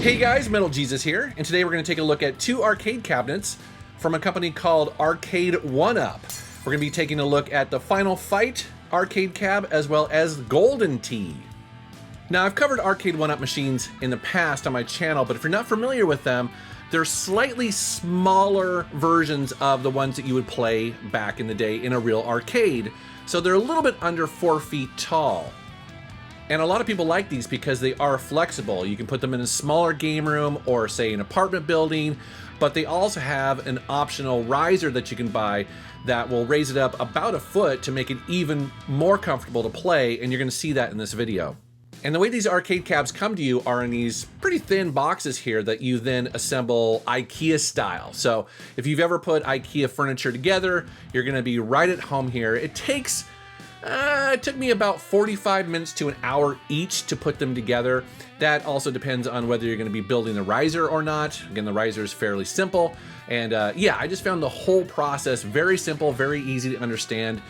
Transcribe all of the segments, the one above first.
Hey guys, Metal Jesus here, and today we're going to take a look at two arcade cabinets from a company called Arcade1Up. We're going to be taking a look at the Final Fight arcade cab as well as Golden Tee. Now, I've covered Arcade1Up machines in the past on my channel, but if you're not familiar with them, they're slightly smaller versions of the ones that you would play back in the day in a real arcade. So they're a little bit under 4 feet tall. And a lot of people like these because they are flexible. You can put them in a smaller game room or say an apartment building, but they also have an optional riser that you can buy that will raise it up about a foot to make it even more comfortable to play, and you're going to see that in this video. And the way these arcade cabs come to you are in these pretty thin boxes here that you then assemble IKEA style. So if you've ever put IKEA furniture together, you're going to be right at home here. It took me about 45 minutes to an hour each to put them together. That also depends on whether you're going to be building the riser or not. Again, the riser is fairly simple. And yeah, I just found the whole process very simple, very easy to understand.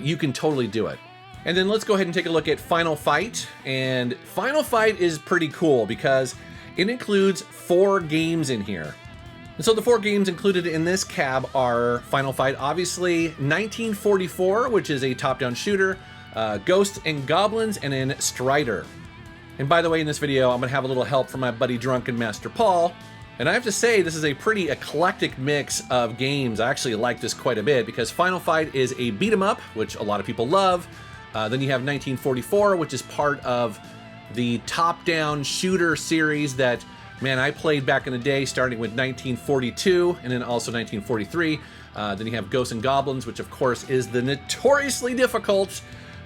You can totally do it. And then let's go ahead and take a look at Final Fight. And Final Fight is pretty cool because it includes 4 games in here. And so the 4 games included in this cab are Final Fight, obviously, 1944, which is a top-down shooter, Ghosts and Goblins, and then Strider. And by the way, in this video, I'm going to have a little help from my buddy Drunken Master Paul. And I have to say, this is a pretty eclectic mix of games. I actually like this quite a bit because Final Fight is a beat-em-up, which a lot of people love. Then you have 1944, which is part of the top-down shooter series that, man, I played back in the day, starting with 1942 and then also 1943. Then you have Ghosts and Goblins, which of course is the notoriously difficult,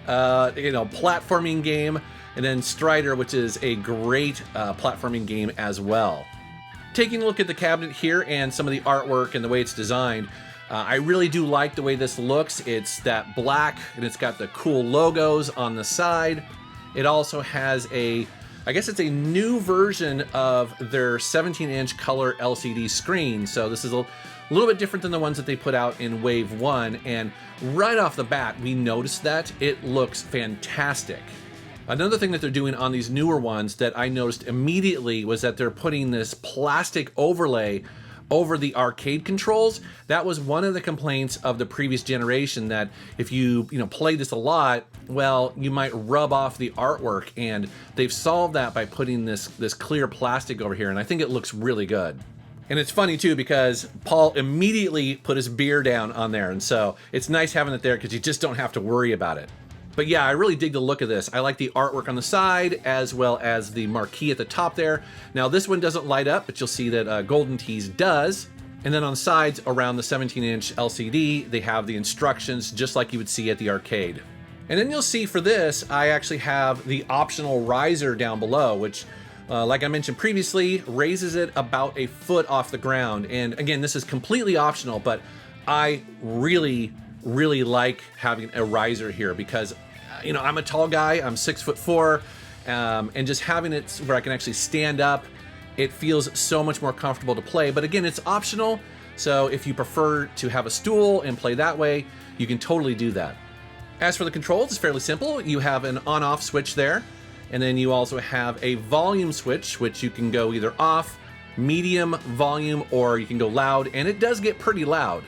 platforming game. And then Strider, which is a great platforming game as well. Taking a look at the cabinet here and some of the artwork and the way it's designed, I really do like the way this looks. It's that black and it's got the cool logos on the side. It also has I guess it's a new version of their 17-inch color LCD screen. So this is a little bit different than the ones that they put out in Wave 1. And right off the bat, we noticed that it looks fantastic. Another thing that they're doing on these newer ones that I noticed immediately was that they're putting this plastic overlay over the arcade controls. That was one of the complaints of the previous generation, that if you play this a lot, well, you might rub off the artwork, and they've solved that by putting this clear plastic over here, and I think it looks really good. And it's funny too because Paul immediately put his beer down on there, and so it's nice having it there because you just don't have to worry about it. But yeah, I really dig the look of this. I like the artwork on the side as well as the marquee at the top there. Now this one doesn't light up, but you'll see that Golden Tee's does. And then on the sides around the 17-inch LCD, they have the instructions just like you would see at the arcade. And then you'll see for this, I actually have the optional riser down below, which like I mentioned previously, raises it about a foot off the ground. And again, this is completely optional, but I really like having a riser here because I'm a tall guy, I'm 6'4", and just having it where I can actually stand up, it feels so much more comfortable to play. But again, it's optional, so if you prefer to have a stool and play that way, you can totally do that. As for the controls, it's fairly simple. You have an on-off switch there, and then you also have a volume switch, which you can go either off, medium volume, or you can go loud, and it does get pretty loud.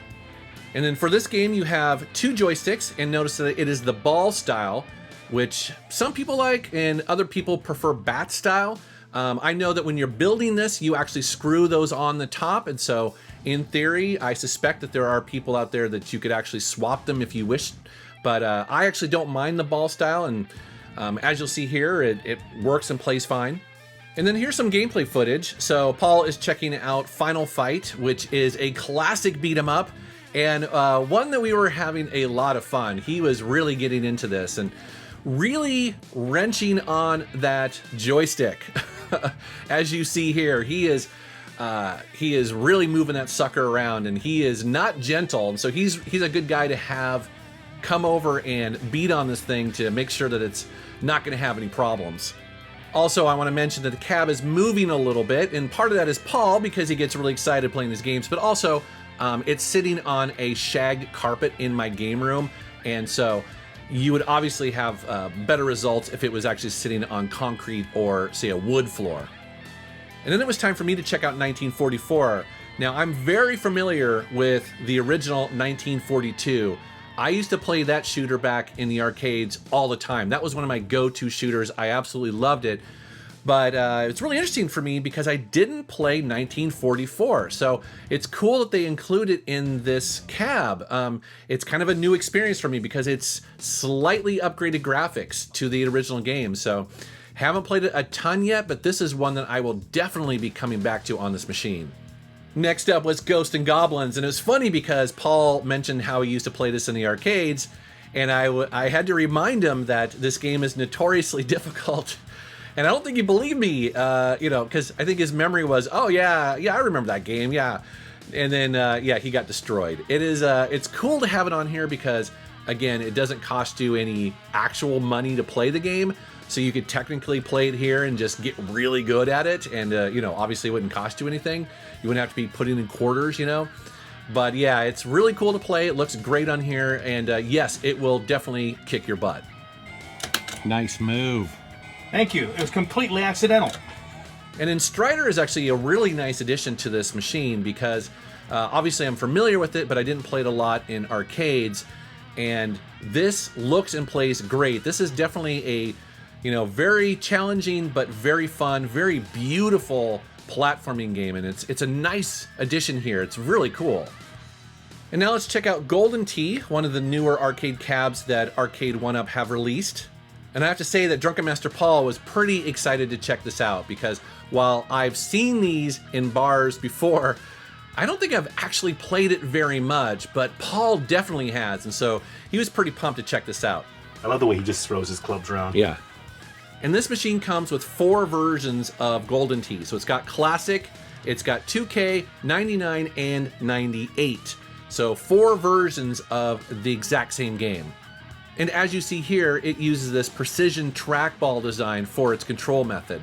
And then for this game, you have 2 joysticks, and notice that it is the ball style, which some people like and other people prefer bat style. I know that when you're building this, you actually screw those on the top, and so in theory, I suspect that there are people out there that you could actually swap them if you wish, but I actually don't mind the ball style, and as you'll see here, it works and plays fine. And then here's some gameplay footage. So Paul is checking out Final Fight, which is a classic beat 'em up, and one that we were having a lot of fun. He was really getting into this and really wrenching on that joystick. As you see here, he is really moving that sucker around, and he is not gentle. And so he's a good guy to have come over and beat on this thing to make sure that it's not going to have any problems. Also, I want to mention that the cab is moving a little bit, and part of that is Paul because he gets really excited playing these games, but also it's sitting on a shag carpet in my game room, and so you would obviously have better results if it was actually sitting on concrete or, say, a wood floor. And then it was time for me to check out 1944. Now, I'm very familiar with the original 1942. I used to play that shooter back in the arcades all the time. That was one of my go-to shooters. I absolutely loved it. But it's really interesting for me because I didn't play 1944. So it's cool that they include it in this cab. It's kind of a new experience for me because it's slightly upgraded graphics to the original game. So haven't played it a ton yet, but this is one that I will definitely be coming back to on this machine. Next up was Ghosts and Goblins, and it was funny because Paul mentioned how he used to play this in the arcades, and I had to remind him that this game is notoriously difficult. And I don't think he believed me, because I think his memory was, oh yeah, I remember that game, yeah. And then, he got destroyed. It's cool to have it on here because, again, it doesn't cost you any actual money to play the game. So you could technically play it here and just get really good at it. And, obviously it wouldn't cost you anything. You wouldn't have to be putting in quarters, But yeah, it's really cool to play. It looks great on here. And yes, it will definitely kick your butt. Nice move. Thank you. It was completely accidental. And then Strider is actually a really nice addition to this machine because obviously I'm familiar with it, but I didn't play it a lot in arcades. And this looks and plays great. This is definitely a, very challenging, but very fun, very beautiful platforming game. And it's a nice addition here. It's really cool. And now let's check out Golden Tee, one of the newer arcade cabs that Arcade1Up have released. And I have to say that Drunken Master Paul was pretty excited to check this out because while I've seen these in bars before, I don't think I've actually played it very much, but Paul definitely has. And so he was pretty pumped to check this out. I love the way he just throws his clubs around. Yeah. And this machine comes with 4 versions of Golden Tee. So it's got Classic, it's got 2K, 99, and 98. So 4 versions of the exact same game. And as you see here, it uses this precision trackball design for its control method.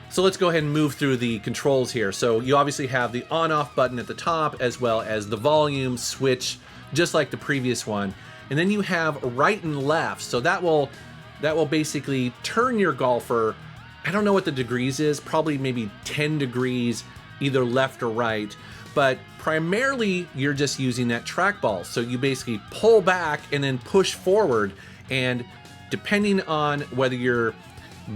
So let's go ahead and move through the controls here. So you obviously have the on-off button at the top as well as the volume switch, just like the previous one. And then you have right and left. So that will basically turn your golfer, I don't know what the degrees is, probably maybe 10 degrees either left or right. But primarily you're just using that trackball. So you basically pull back and then push forward. And depending on whether you're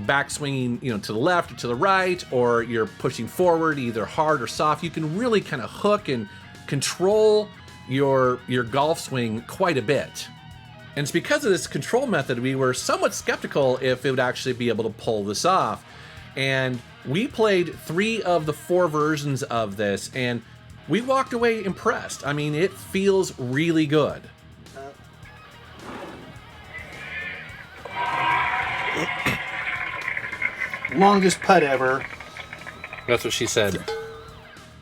backswinging, to the left or to the right, or you're pushing forward, either hard or soft, you can really kind of hook and control your golf swing quite a bit. And it's because of this control method, we were somewhat skeptical if it would actually be able to pull this off. And we played 3 of the 4 versions of this, and we walked away impressed. I mean, it feels really good. Longest putt ever. That's what she said.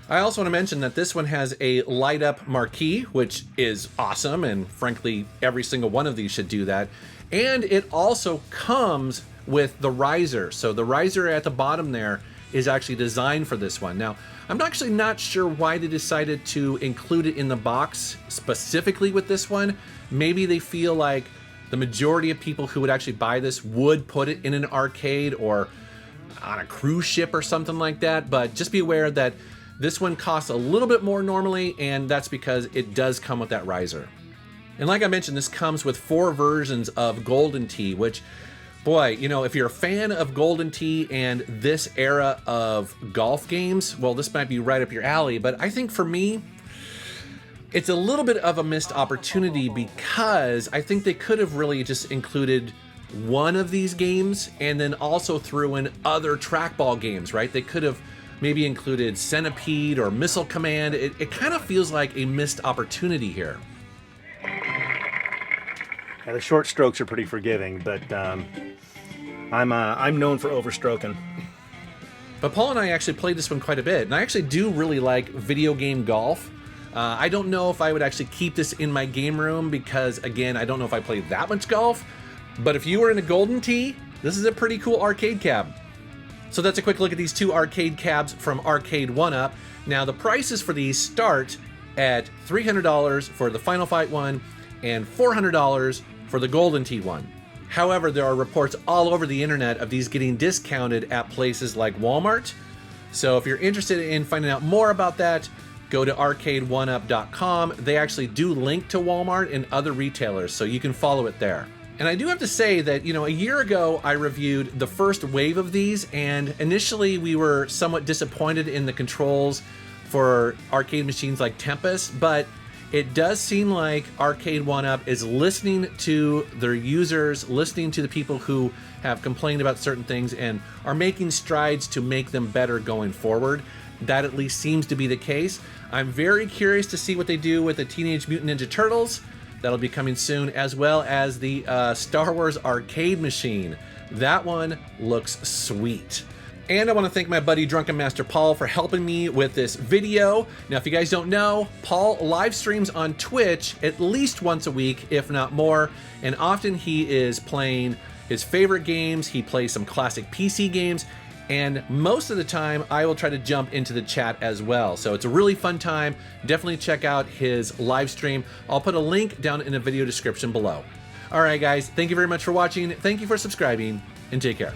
I also want to mention that this one has a light-up marquee, which is awesome, and frankly, every single one of these should do that. And it also comes with the riser. So the riser at the bottom there is actually designed for this one. Now, I'm actually not sure why they decided to include it in the box specifically with this one. Maybe they feel like the majority of people who would actually buy this would put it in an arcade or on a cruise ship or something like that. But just be aware that this one costs a little bit more normally, and that's because it does come with that riser. And like I mentioned, this comes with 4 versions of Golden Tee, which, boy, if you're a fan of Golden Tee and this era of golf games, well, this might be right up your alley. But I think for me, it's a little bit of a missed opportunity because I think they could have really just included one of these games and then also threw in other trackball games, right? They could have maybe included Centipede or Missile Command. It kind of feels like a missed opportunity here. Yeah, the short strokes are pretty forgiving, but I'm known for overstroking. But Paul and I actually played this one quite a bit, and I actually do really like video game golf. I don't know if I would actually keep this in my game room because, again, I don't know if I play that much golf. But if you were in a Golden Tee, this is a pretty cool arcade cab. So that's a quick look at these 2 arcade cabs from Arcade1Up. Now, the prices for these start at $300 for the Final Fight one and $400 for the Golden Tee one. However, there are reports all over the internet of these getting discounted at places like Walmart So if you're interested in finding out more about that, go to Arcade1Up.com. They actually do link to Walmart and other retailers, so you can follow it there. And I do have to say that, a year ago I reviewed the first wave of these, and initially we were somewhat disappointed in the controls for arcade machines like Tempest, but it does seem like Arcade1Up is listening to their users, listening to the people who have complained about certain things, and are making strides to make them better going forward. That at least seems to be the case. I'm very curious to see what they do with the Teenage Mutant Ninja Turtles. That'll be coming soon, as well as the Star Wars arcade machine. That one looks sweet. And I want to thank my buddy Drunken Master Paul for helping me with this video. Now, if you guys don't know, Paul live streams on Twitch at least once a week, if not more. And often he is playing his favorite games. He plays some classic PC games. And most of the time, I will try to jump into the chat as well. So it's a really fun time. Definitely check out his live stream. I'll put a link down in the video description below. All right, guys, thank you very much for watching. Thank you for subscribing, and take care.